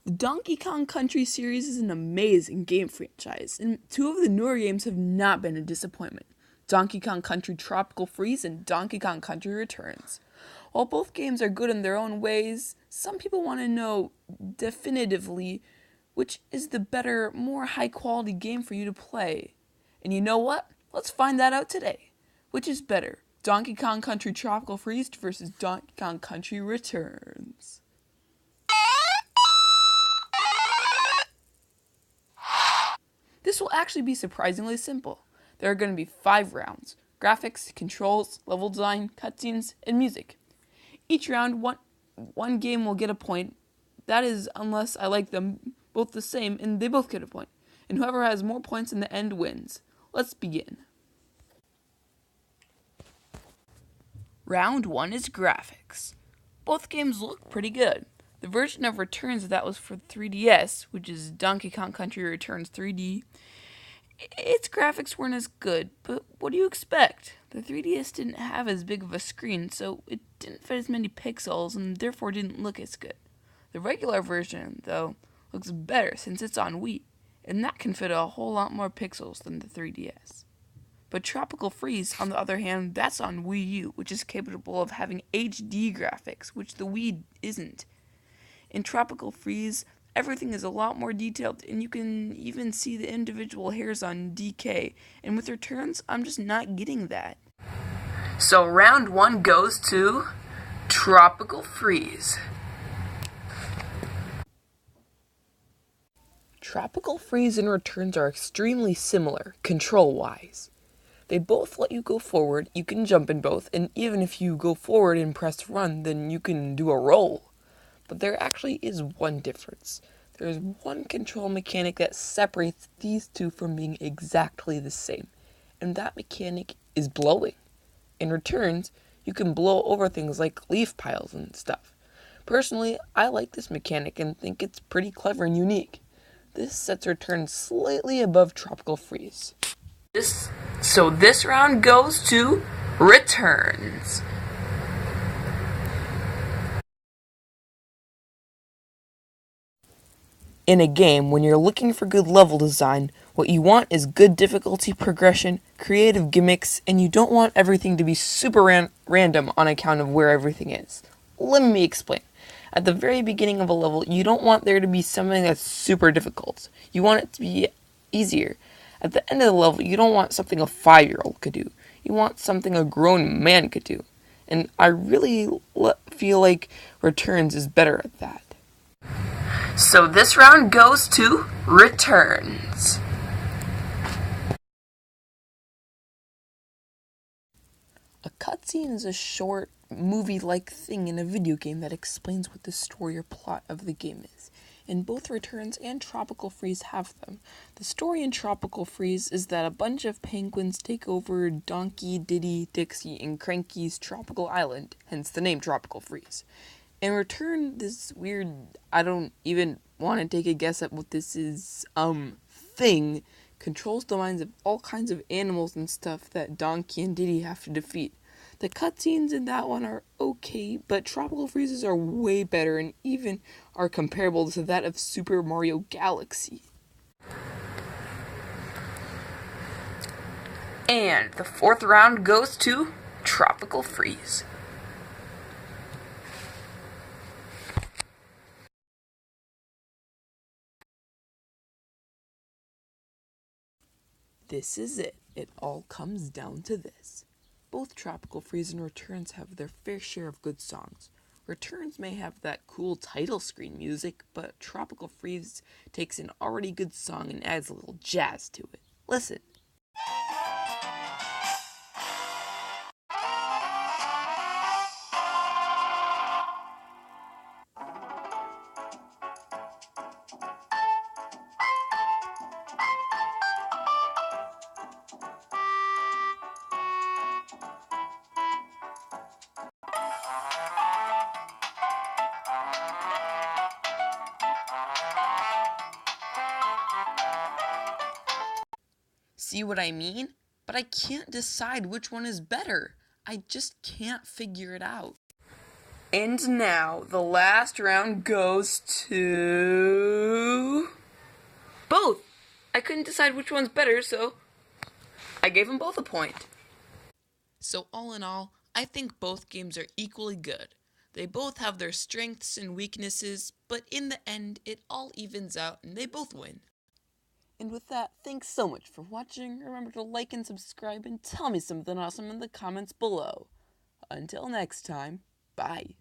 The Donkey Kong Country series is an amazing game franchise, and two of the newer games have not been a disappointment. Donkey Kong Country Tropical Freeze and Donkey Kong Country Returns. While both games are good in their own ways, some people want to know definitively which is the better, more high quality game for you to play. And you know what? Let's find that out today. Which is better, Donkey Kong Country Tropical Freeze versus Donkey Kong Country Returns? This will actually be surprisingly simple. There are going to be 5 rounds: graphics, controls, level design, cutscenes, and music. Each round, one game will get a point. That is, unless I like them both the same and they both get a point. And whoever has more points in the end wins. Let's begin. Round 1 is graphics. Both games look pretty good. The version of Returns that was for 3DS, which is Donkey Kong Country Returns 3D, its graphics weren't as good, but what do you expect? The 3DS didn't have as big of a screen, so it didn't fit as many pixels and therefore didn't look as good. The regular version, though, looks better since it's on Wii, and that can fit a whole lot more pixels than the 3DS. But Tropical Freeze, on the other hand, that's on Wii U, which is capable of having HD graphics, which the Wii isn't. In Tropical Freeze, everything is a lot more detailed, and you can even see the individual hairs on DK. And with Returns, I'm just not getting that. So round 1 goes to Tropical Freeze. Tropical Freeze and Returns are extremely similar, control-wise. They both let you go forward, you can jump in both, and even if you go forward and press run, then you can do a roll. But there actually is one difference. There is one control mechanic that separates these two from being exactly the same, and that mechanic is blowing. In Returns, you can blow over things like leaf piles and stuff. Personally, I like this mechanic and think it's pretty clever and unique. This sets Returns slightly above Tropical Freeze. So this round goes to Returns. In a game, when you're looking for good level design, what you want is good difficulty progression, creative gimmicks, and you don't want everything to be super random on account of where everything is. Let me explain. At the very beginning of a level, you don't want there to be something that's super difficult. You want it to be easier. At the end of the level, you don't want something a 5-year-old could do. You want something a grown man could do. And I really feel like Returns is better at that. So this round goes to Returns. A cutscene is a short, movie-like thing in a video game that explains what the story or plot of the game is. And both Returns and Tropical Freeze have them. The story in Tropical Freeze is that a bunch of penguins take over Donkey, Diddy, Dixie, and Cranky's tropical island, hence the name Tropical Freeze. In return, this weird, I don't even want to take a guess at what this is, thing, controls the minds of all kinds of animals and stuff that Donkey and Diddy have to defeat. The cutscenes in that one are okay, but Tropical Freezes are way better and even are comparable to that of Super Mario Galaxy. And the 4th round goes to Tropical Freeze. This is it. It all comes down to this. Both Tropical Freeze and Returns have their fair share of good songs. Returns may have that cool title screen music, but Tropical Freeze takes an already good song and adds a little jazz to it. Listen. See what I mean? But I can't decide which one is better. I just can't figure it out. And now, the last round goes to I couldn't decide which one's better, so I gave them both a point. So all in all, I think both games are equally good. They both have their strengths and weaknesses, but in the end, it all evens out and they both win. And with that, thanks so much for watching. Remember to like and subscribe and tell me something awesome in the comments below. Until next time, bye.